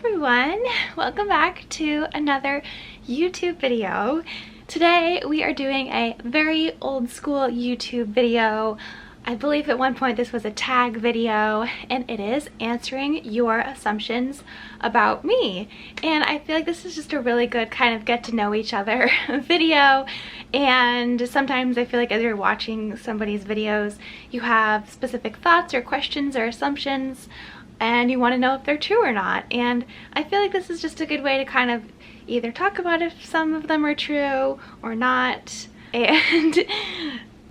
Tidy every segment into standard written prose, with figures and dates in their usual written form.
everyone, welcome back to another YouTube video. Today we are doing a very old school YouTube video. I believe at one point this was a tag video, and it is answering your assumptions about me. And I feel like this is just a really good kind of get to know each other video. And sometimes I feel like as you're watching somebody's videos, you have specific thoughts or questions or assumptions, and you want to know if they're true or not. And I feel like this is just a good way to kind of either talk about if some of them are true or not, and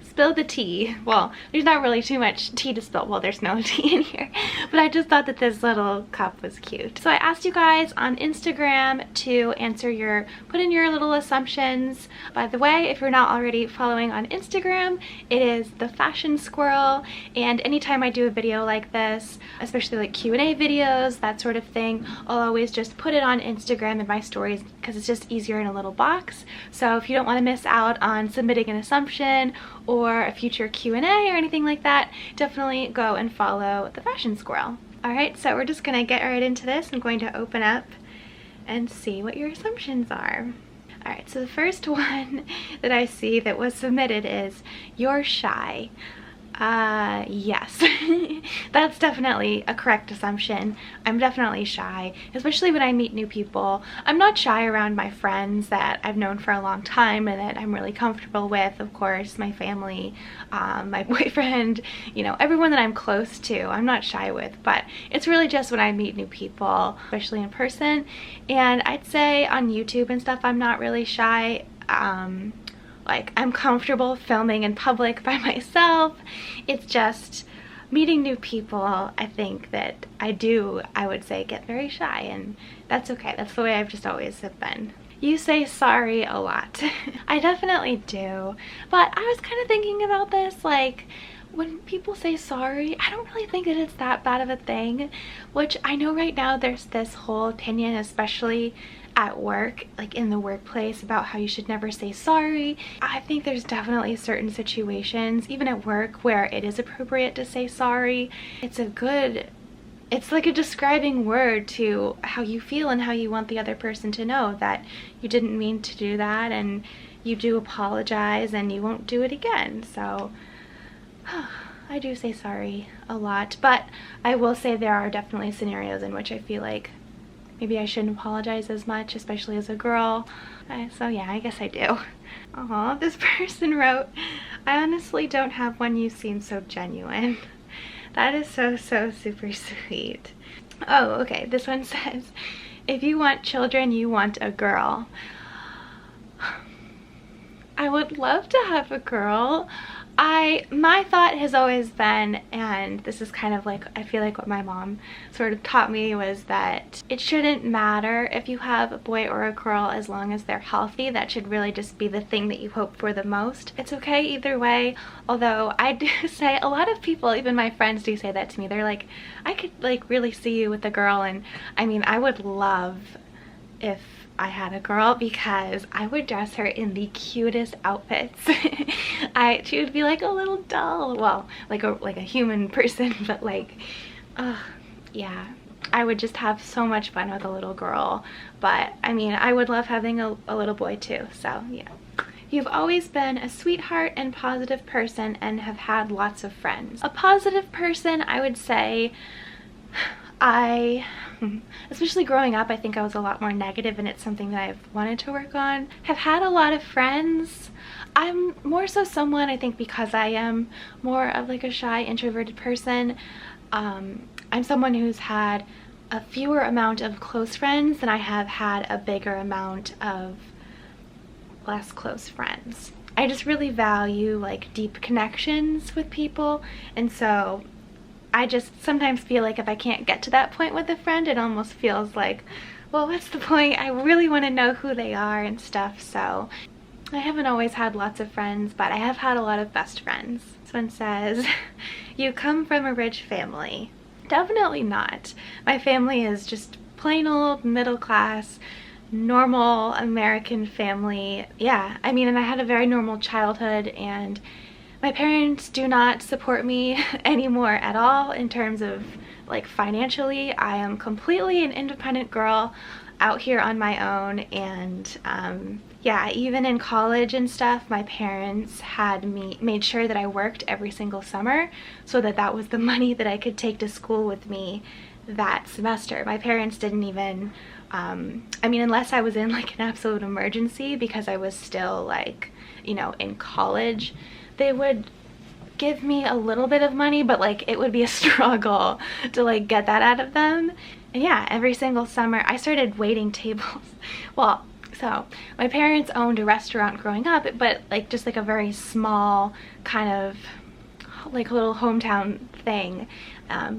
spill the tea. Well, there's not really too much tea to spill. Well, there's no tea in here, but I just thought that this little cup was cute. So I asked you guys on Instagram to put in your little assumptions. By the way, if you're not already following on Instagram, it is the Fashion Squirrel, and anytime I do a video like this, especially like Q&A videos, that sort of thing, I'll always just put it on Instagram in my stories because it's just easier in a little box. So if you don't want to miss out on submitting an assumption or a future Q&A or anything like that, definitely go and follow the Fashion Squirrel. Alright, so we're just gonna get right into this. I'm going to open up and see what your assumptions are. Alright, so the first one that I see that was submitted is, you're shy. Yes, that's definitely a correct assumption. I'm definitely shy, especially when I meet new people. I'm not shy around my friends that I've known for a long time and that I'm really comfortable with, of course, my family, my boyfriend, you know, everyone that I'm close to, I'm not shy with, but it's really just when I meet new people, especially in person. And I'd say on YouTube and stuff, I'm not really shy. Like, I'm comfortable filming in public by myself. It's just meeting new people, I think that I would say, get very shy, and that's okay. That's the way I've just always have been. You say sorry a lot. I definitely do, but I was kind of thinking about this, like, when people say sorry, I don't really think that it's that bad of a thing, which I know right now there's this whole opinion, especially at work, like in the workplace, about how you should never say sorry. I think there's definitely certain situations, even at work, where it is appropriate to say sorry. It's like a describing word to how you feel and how you want the other person to know that you didn't mean to do that, and you do apologize and you won't do it again. So I do say sorry a lot, but I will say there are definitely scenarios in which I feel like maybe I shouldn't apologize as much, especially as a girl. So yeah, I guess I do. Aw, this person wrote, I honestly don't have one, you seem so genuine. That is so super sweet. Oh, okay, this one says, if you want children, you want a girl. I would love to have a girl. My thought has always been, and this is kind of like, I feel like what my mom sort of taught me, was that it shouldn't matter if you have a boy or a girl as long as they're healthy. That should really just be the thing that you hope for the most. It's okay either way, although I do say, a lot of people, even my friends, do say that to me. They're like, I could like really see you with a girl, and I mean, I would love if I had a girl, because I would dress her in the cutest outfits. She would be like a little doll, well, like a human person, but like, yeah, I would just have so much fun with a little girl. But I mean, I would love having a little boy too, so yeah. You've always been a sweetheart and positive person and have had lots of friends. A positive person, I would say, especially growing up, I think I was a lot more negative, and it's something that I've wanted to work on. Have had a lot of friends. I'm more so someone, I think because I am more of like a shy, introverted person, I'm someone who's had a fewer amount of close friends than I have had a bigger amount of less close friends. I just really value like deep connections with people, and so I just sometimes feel like if I can't get to that point with a friend, it almost feels like, well, what's the point? I really want to know who they are and stuff. So I haven't always had lots of friends, but I have had a lot of best friends. This one says, you come from a rich family. Definitely not. My family is just plain old middle class, normal American family. Yeah, I mean, and I had a very normal childhood, and My parents do not support me anymore at all in terms of like financially. I am completely an independent girl out here on my own, and yeah, even in college and stuff, my parents had made sure that I worked every single summer so that that was the money that I could take to school with me that semester. My parents didn't even I mean, unless I was in like an absolute emergency because I was still like, you know, in college, they would give me a little bit of money, but like it would be a struggle to like get that out of them. And yeah, every single summer I started waiting tables. Well, so my parents owned a restaurant growing up, but like just like a very small kind of like little hometown thing.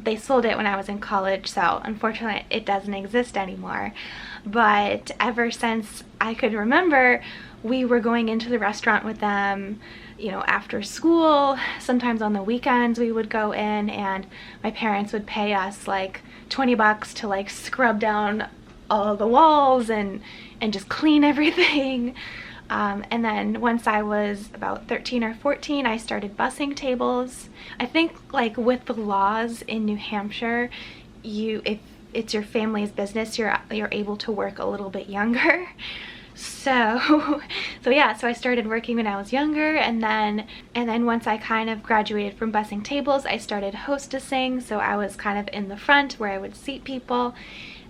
They sold it when I was in college, so unfortunately it doesn't exist anymore. But ever since I could remember, we were going into the restaurant with them, you know, after school. Sometimes on the weekends we would go in, and my parents would pay us like 20 bucks to like scrub down all the walls and just clean everything. And then once I was about 13 or 14, I started bussing tables. I think like with the laws in New Hampshire, if it's your family's business, you're able to work a little bit younger. So yeah, so I started working when I was younger, and then once I kind of graduated from bussing tables, I started hostessing, so I was kind of in the front where I would seat people.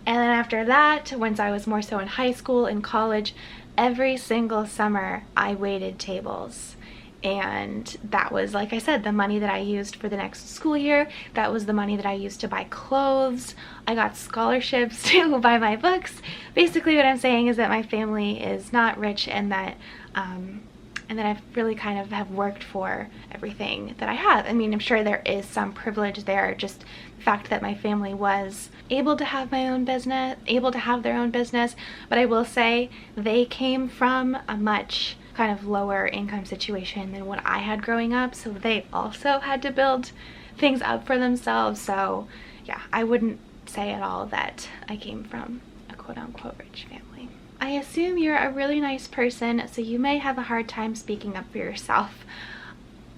And then after that, once I was more so in high school and college, every single summer I waited tables. And that was, like I said, the money that I used for the next school year. That was the money that I used to buy clothes. I got scholarships to buy my books. Basically what I'm saying is that my family is not rich, and that I've really kind of have worked for everything that I have. I mean, I'm sure there is some privilege there, just the fact that my family was able to have their own business, but I will say they came from a much kind of lower income situation than what I had growing up, so they also had to build things up for themselves. So yeah, I wouldn't say at all that I came from a quote-unquote rich family. I assume you're a really nice person, so you may have a hard time speaking up for yourself.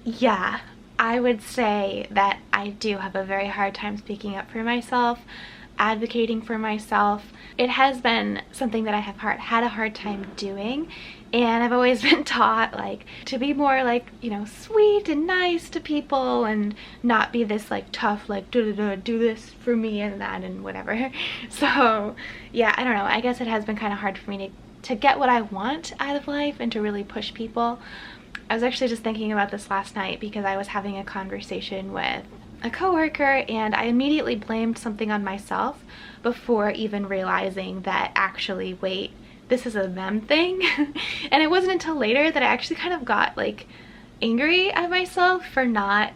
Yeah, I would say that I do have a very hard time speaking up for myself, advocating for myself. It has been something that I have had a hard time doing, and I've always been taught like to be more like, you know, sweet and nice to people and not be this like tough like do this for me and that and whatever. So yeah, I don't know, I guess it has been kind of hard for me to get what I want out of life and to really push people. I was actually just thinking about this last night because I was having a conversation with a coworker, and I immediately blamed something on myself before even realizing that actually, wait, this is a them thing. And it wasn't until later that I actually kind of got like angry at myself for not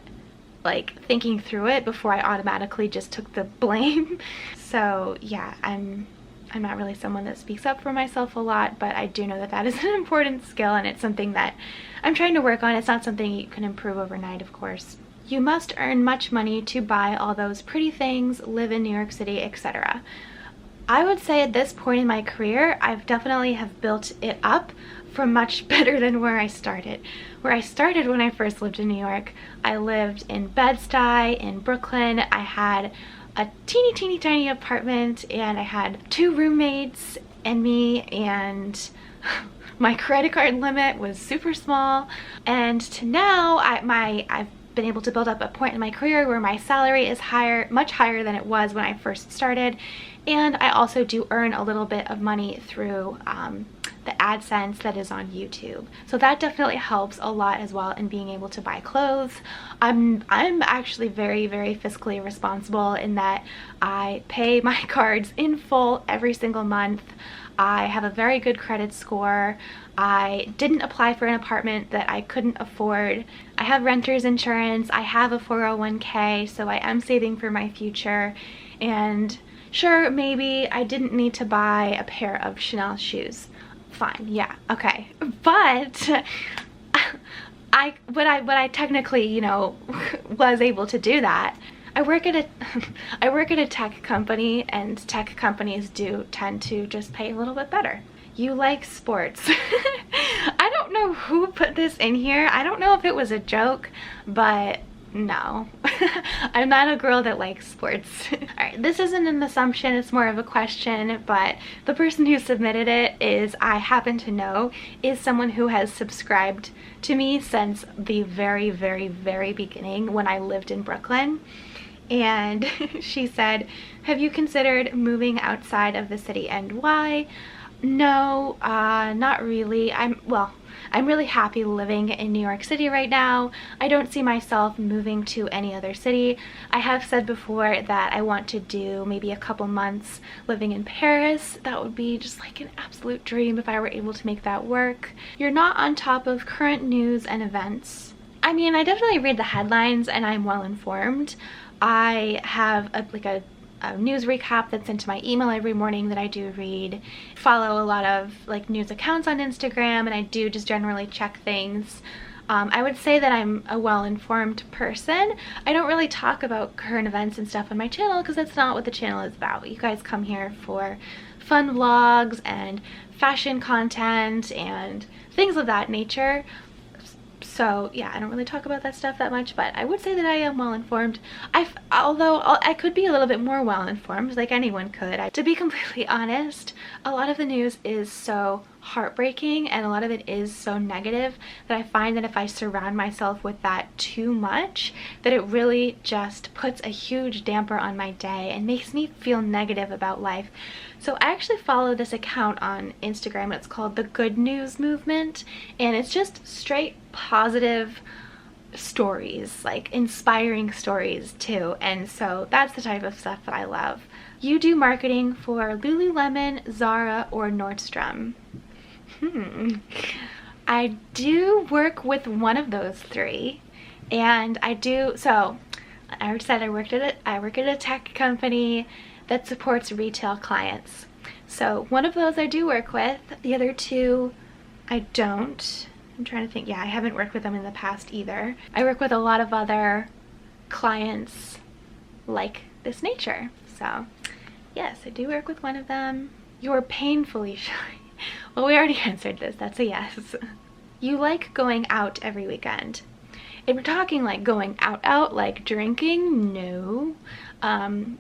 like thinking through it before I automatically just took the blame. So yeah, I'm not really someone that speaks up for myself a lot, but I do know that that is an important skill, and it's something that I'm trying to work on. It's not something you can improve overnight, of course. You must earn much money to buy all those pretty things, live in New York City, etc. I would say at this point in my career, I've definitely have built it up from much better than where I started. Where I started when I first lived in New York, I lived in Bed-Stuy, in Brooklyn. I had a teeny tiny apartment, and I had 2 roommates and me, and my credit card limit was super small. And to now, I've been able to build up a point in my career where my salary is much higher than it was when I first started, and I also do earn a little bit of money through the AdSense that is on YouTube. So that definitely helps a lot as well in being able to buy clothes. I'm actually very fiscally responsible in that I pay my cards in full every single month. I have a very good credit score. I didn't apply for an apartment that I couldn't afford. I have renter's insurance. I have a 401k, so I am saving for my future. And sure, maybe I didn't need to buy a pair of Chanel shoes. Fine, yeah, okay. But when I technically, you know, was able to do that, I work at a tech company, and tech companies do tend to just pay a little bit better. You like sports. I don't know who put this in here. I don't know if it was a joke, but no. I'm not a girl that likes sports. Alright, this isn't an assumption, it's more of a question, but the person who submitted it is, I happen to know, is someone who has subscribed to me since the very, very, very beginning when I lived in Brooklyn. And she said, have you considered moving outside of the city and why? No, not really. I'm really happy living in New York City right now. I don't see myself moving to any other city. I have said before that I want to do maybe a couple months living in Paris. That would be just like an absolute dream if I were able to make that work. You're not on top of current news and events. I mean, I definitely read the headlines and I'm well informed. I have a news recap that's into my email every morning that I do read. Follow a lot of like news accounts on Instagram, and I do just generally check things. I would say that I'm a well-informed person. I don't really talk about current events and stuff on my channel because that's not what the channel is about. You guys come here for fun vlogs and fashion content and things of that nature. So yeah, I don't really talk about that stuff that much, but I would say that I am well informed. Although I could be a little bit more well informed, like anyone could. To be completely honest, a lot of the news is so heartbreaking and a lot of it is so negative that I find that if I surround myself with that too much, that it really just puts a huge damper on my day and makes me feel negative about life. So I actually follow this account on Instagram. It's called The Good News Movement, and it's just straight positive stories, like inspiring stories too. And so that's the type of stuff that I love. You do marketing for Lululemon, Zara, or Nordstrom? I do work with one of those three, and I already said I work at a tech company that supports retail clients. So one of those I do work with, the other two I don't. I'm trying to think. Yeah, I haven't worked with them in the past either. I work with a lot of other clients like this nature. So yes, I do work with one of them. You're painfully shy. Well, we already answered this. That's a yes. You like going out every weekend. If we're talking like going out, like drinking, no. I'm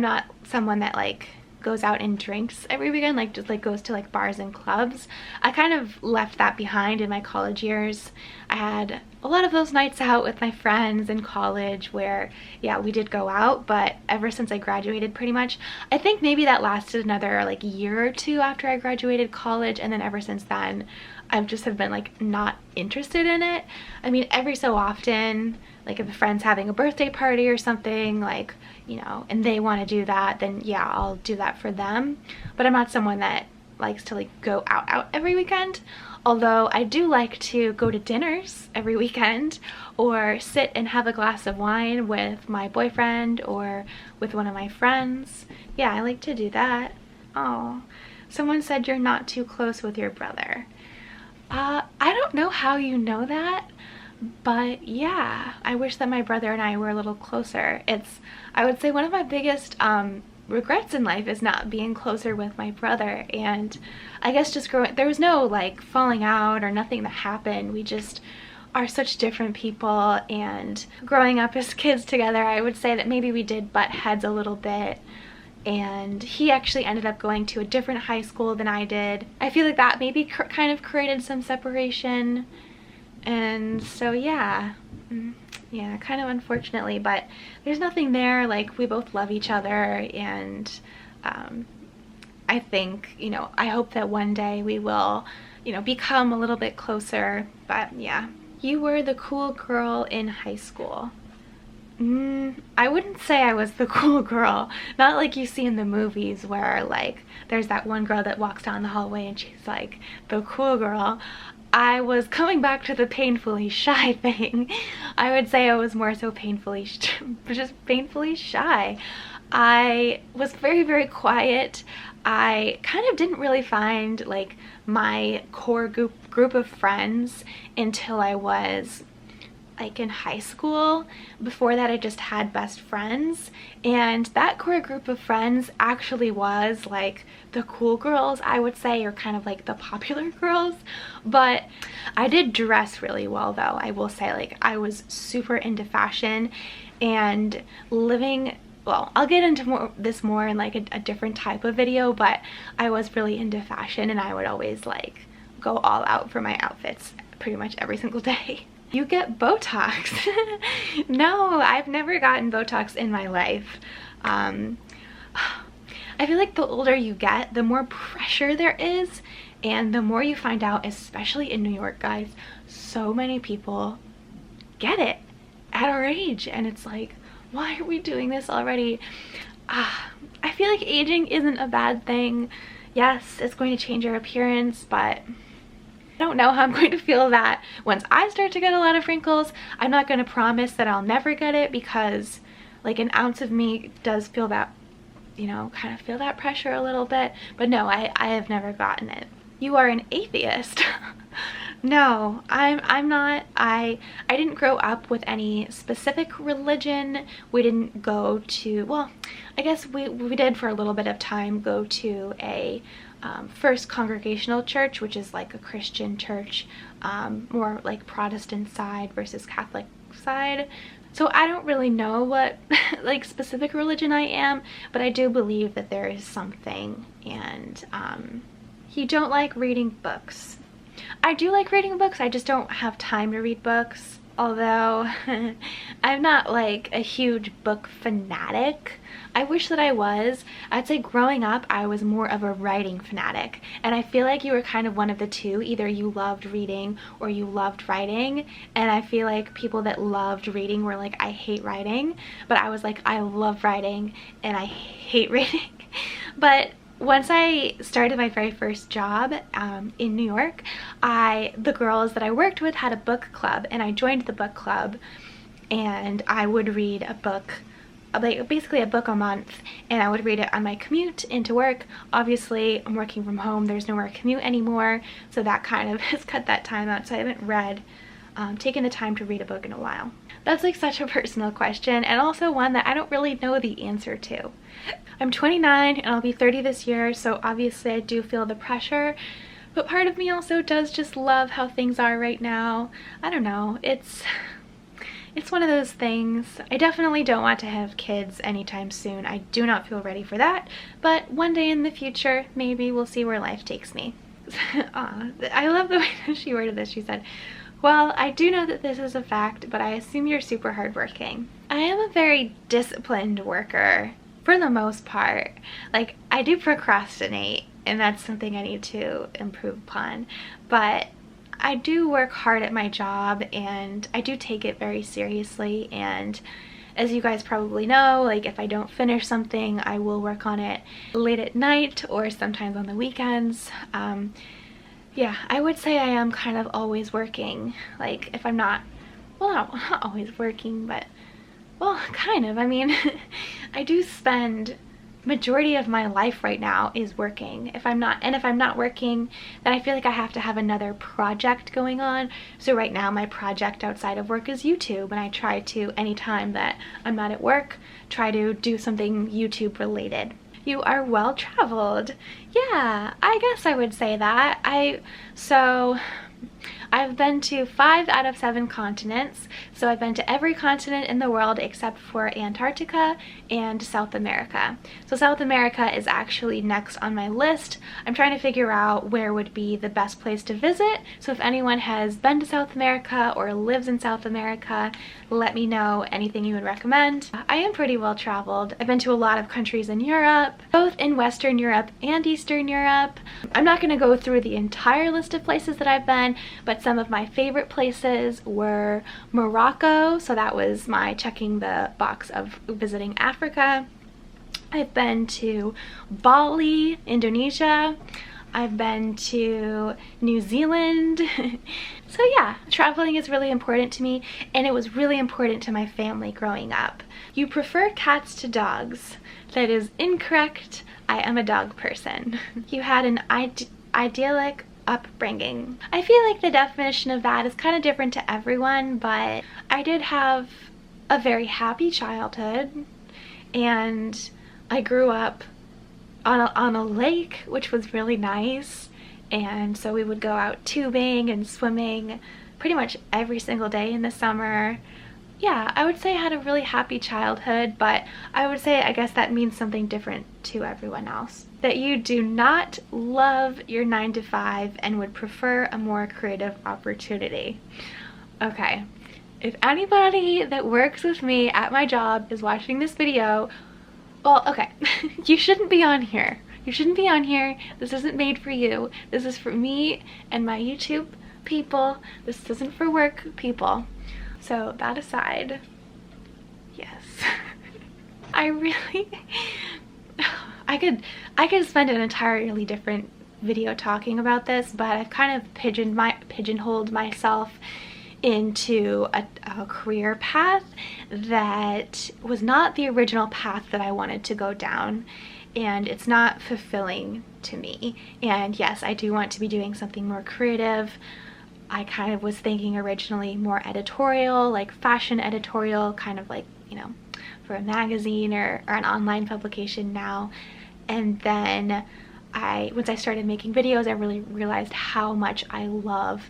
not someone that like goes out and drinks every weekend, like just like goes to like bars and clubs. I kind of left that behind in my college years. I had a lot of those nights out with my friends in college where, yeah, we did go out, but ever since I graduated pretty much, I think maybe that lasted another like year or two after I graduated college, and then ever since then I've just have been like not interested in it. I mean, every so often, like if a friend's having a birthday party or something, like, you know, and they want to do that, then yeah, I'll do that for them. But I'm not someone that likes to like go out every weekend. Although I do like to go to dinners every weekend or sit and have a glass of wine with my boyfriend or with one of my friends. Yeah, I like to do that. Oh, someone said you're not too close with your brother. I don't know how you know that, but yeah, I wish that my brother and I were a little closer. I would say one of my biggest regrets in life is not being closer with my brother, and I guess just there was no like falling out or nothing that happened. We just are such different people, and growing up as kids together, I would say that maybe we did butt heads a little bit. And he actually ended up going to a different high school than I did. I feel like that maybe kind of created some separation. And so yeah, kind of unfortunately, but there's nothing there. Like, we both love each other, and I think, you know, I hope that one day we will, you know, become a little bit closer. But yeah. You were the cool girl in high school. I wouldn't say I was the cool girl. Not like you see in the movies where like there's that one girl that walks down the hallway and she's like the cool girl. I was coming back to the painfully shy thing. I would say I was more so just painfully shy. I was very, very quiet. I kind of didn't really find like my core group of friends until I was, like in high school. Before that I just had best friends, and that core group of friends actually was like the cool girls, I would say, or kind of like the popular girls. But I did dress really well though, I will say. Like I was super into fashion and living, well, I'll get into this more in like a different type of video, but I was really into fashion and I would always like go all out for my outfits pretty much every single day. You get Botox. No, I've never gotten Botox in my life. I feel like the older you get, the more pressure there is, and the more you find out, especially in New York, guys, so many people get it at our age, and it's like, why are we doing this already? I feel like aging isn't a bad thing. Yes, it's going to change your appearance, but I don't know how I'm going to feel that once I start to get a lot of wrinkles. I'm not going to promise that I'll never get it, because like an ounce of me does feel that, you know, kind of feel that pressure a little bit. But no, I have never gotten it. You are an atheist. No, I'm not. I didn't grow up with any specific religion. We didn't go to, well, I guess we did for a little bit of time go to a First Congregational Church, which is like a Christian church, more like Protestant side versus Catholic side. So I don't really know what like specific religion I am, but I do believe that there is something. And you don't like reading books. I do like reading books, I just don't have time to read books. Although I'm not like a huge book fanatic. I wish that I was. I'd say growing up I was more of a writing fanatic, and I feel like you were kind of one of the two. Either you loved reading or you loved writing, and I feel like people that loved reading were like, I hate writing, but I was like, I love writing and I hate reading. But once I started my very first job in New York, the girls that I worked with had a book club, and I joined the book club, and I would read a book, like basically a book a month, and I would read it on my commute into work. Obviously, I'm working from home, there's nowhere to commute anymore, so that kind of has cut that time out, so I haven't taken the time to read a book in a while. That's like such a personal question, and also one that I don't really know the answer to. I'm 29 and I'll be 30 this year, so obviously I do feel the pressure, but part of me also does just love how things are right now. I don't know, it's one of those things. I definitely don't want to have kids anytime soon. I do not feel ready for that, but one day in the future, maybe we'll see where life takes me. I love the way that she worded this. She said, well, I do know that this is a fact, but I assume you're super hardworking. I am a very disciplined worker for the most part. Like, I do procrastinate, and that's something I need to improve upon, but I do work hard at my job and I do take it very seriously. And as you guys probably know, like if I don't finish something, I will work on it late at night or sometimes on the weekends. Yeah, I would say I am kind of always working. Like if I'm not, well, not always working, but well, kind of. I mean, I do spend majority of my life right now is working. If I'm not working, then I feel like I have to have another project going on. So right now my project outside of work is YouTube, and I try to, anytime that I'm not at work, try to do something YouTube related. You are well traveled. Yeah, I guess I would say that. I've been to 5 out of 7 continents, so I've been to every continent in the world except for Antarctica and South America. So South America is actually next on my list. I'm trying to figure out where would be the best place to visit, so if anyone has been to South America or lives in South America, let me know anything you would recommend. I am pretty well traveled. I've been to a lot of countries in Europe, both in Western Europe and Eastern Europe. I'm not going to go through the entire list of places that I've been, but some of my favorite places were Morocco, so that was my checking the box of visiting Africa. I've been to Bali, Indonesia. I've been to New Zealand. So yeah, traveling is really important to me, and it was really important to my family growing up. You prefer cats to dogs. That is incorrect. I am a dog person. You had an idyllic upbringing. I feel like the definition of that is kind of different to everyone, but I did have a very happy childhood, and I grew up on a lake, which was really nice, and so we would go out tubing and swimming pretty much every single day in the summer. Yeah, I would say I had a really happy childhood, but I would say I guess that means something different to everyone else. That you do not love your 9 to 5 and would prefer a more creative opportunity. Okay, if anybody that works with me at my job is watching this video, well, okay, you shouldn't be on here. You shouldn't be on here. This isn't made for you. This is for me and my YouTube people. This isn't for work people. So that aside, yes. I really, I could spend an entirely different video talking about this, but I've kind of pigeonholed myself into a career path that was not the original path that I wanted to go down, and it's not fulfilling to me. And yes, I do want to be doing something more creative. I kind of was thinking originally more editorial, like fashion editorial, kind of like, you know, for a magazine or an online publication now. And then once I started making videos, I really realized how much I love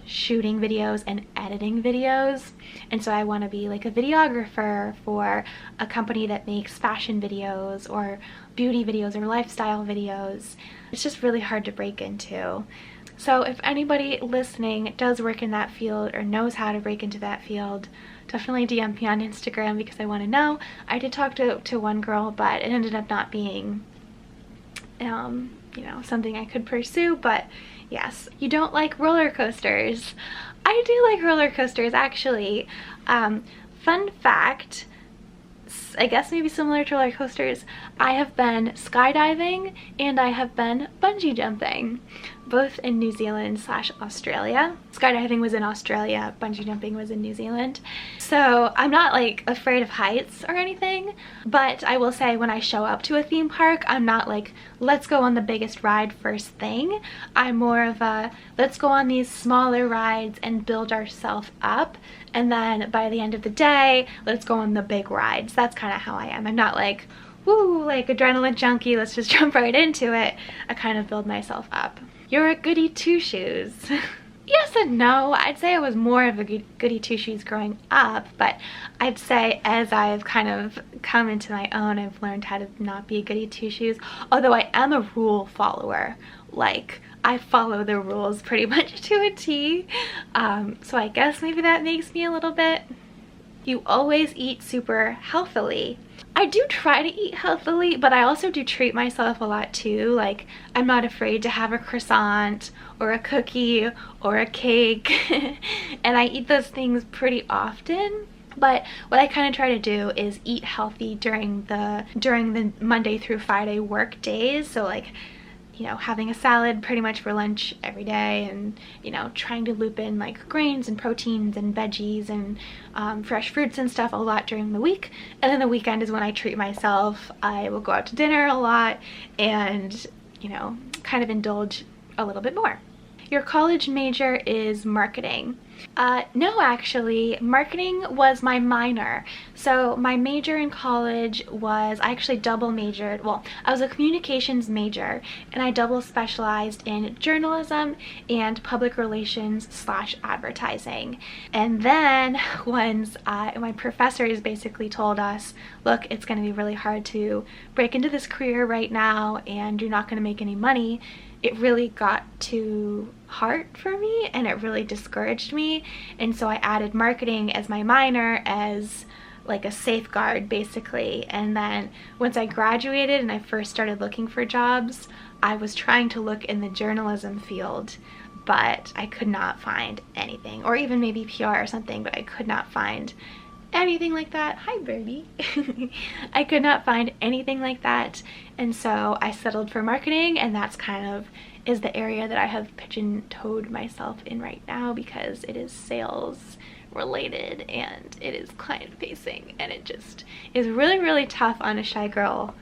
shooting videos and editing videos. And so I want to be like a videographer for a company that makes fashion videos or beauty videos or lifestyle videos. It's just really hard to break into. So if anybody listening does work in that field or knows how to break into that field, definitely DM me on Instagram because I want to know. I did talk to one girl, but it ended up not being you know, something I could pursue. But yes, you don't like roller coasters. I do like roller coasters, actually. Fun fact, I guess maybe similar to roller coasters, I have been skydiving and I have been bungee jumping, both in New Zealand / Australia. Skydiving was in Australia, bungee jumping was in New Zealand. So I'm not like afraid of heights or anything, but I will say when I show up to a theme park, I'm not like, let's go on the biggest ride first thing. I'm more of a, let's go on these smaller rides and build ourselves up, and then by the end of the day, let's go on the big rides. That's kind of how I am. I'm not like, woo, like adrenaline junkie, let's just jump right into it. I kind of build myself up. You're a goody two-shoes. Yes and no. I'd say I was more of a goody two-shoes growing up, but I'd say as I've kind of come into my own, I've learned how to not be a goody two-shoes. Although I am a rule follower. Like, I follow the rules pretty much to a T. So I guess maybe that makes me a little bit. You always eat super healthily. I do try to eat healthily, but I also do treat myself a lot too. Like, I'm not afraid to have a croissant or a cookie or a cake and I eat those things pretty often. But what I kind of try to do is eat healthy during the Monday through Friday work days. So like, you know, having a salad pretty much for lunch every day, and, you know, trying to loop in like grains and proteins and veggies and fresh fruits and stuff a lot during the week. And then the weekend is when I treat myself. I will go out to dinner a lot and, you know, kind of indulge a little bit more. Your college major is marketing. No, actually, marketing was my minor. So my major in college was, I actually double majored. Well, I was a communications major and I double specialized in journalism and public relations / advertising. And then once my professors basically told us, look, it's going to be really hard to break into this career right now and you're not going to make any money, it really got too hard for me and it really discouraged me. And so I added marketing as my minor as like a safeguard basically. And then once I graduated and I first started looking for jobs, I was trying to look in the journalism field, but I could not find anything, or even maybe PR or something, but I could not find anything like that. Hi, birdie. I could not find anything like that, and so I settled for marketing, and that's kind of is the area that I have pigeon-toed myself in right now because it is sales related and it is client facing, and it just is really tough on a shy girl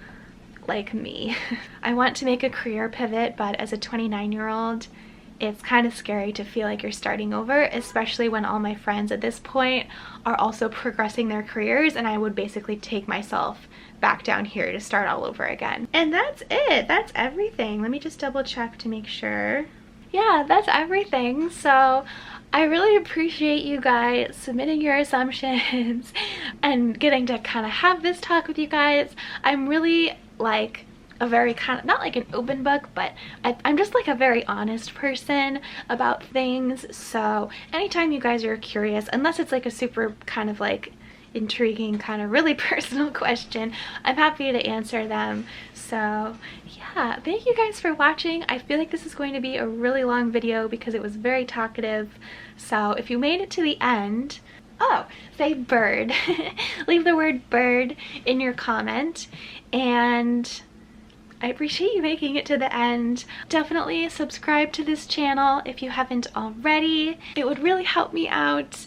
like me. I want to make a career pivot, but as a 29-year-old, it's kind of scary to feel like you're starting over, especially when all my friends at this point are also progressing their careers, and I would basically take myself back down here to start all over again. And that's it. That's everything. Let me just double check to make sure. Yeah, that's everything. So I really appreciate you guys submitting your assumptions and getting to kind of have this talk with you guys. I'm really like a very kind of, not like an open book, but I'm just like a very honest person about things. So anytime you guys are curious, unless it's like a super kind of like intriguing, kind of really personal question, I'm happy to answer them. So yeah, thank you guys for watching. I feel like this is going to be a really long video because it was very talkative. So if you made it to the end, oh, say bird. Leave the word bird in your comment, and I appreciate you making it to the end. Definitely subscribe to this channel if you haven't already. It would really help me out.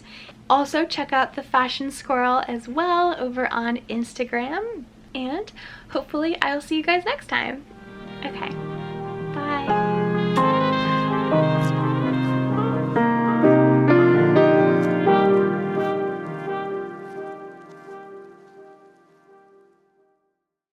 Also check out the Fashion Squirrel as well over on Instagram, and hopefully I'll see you guys next time. Okay.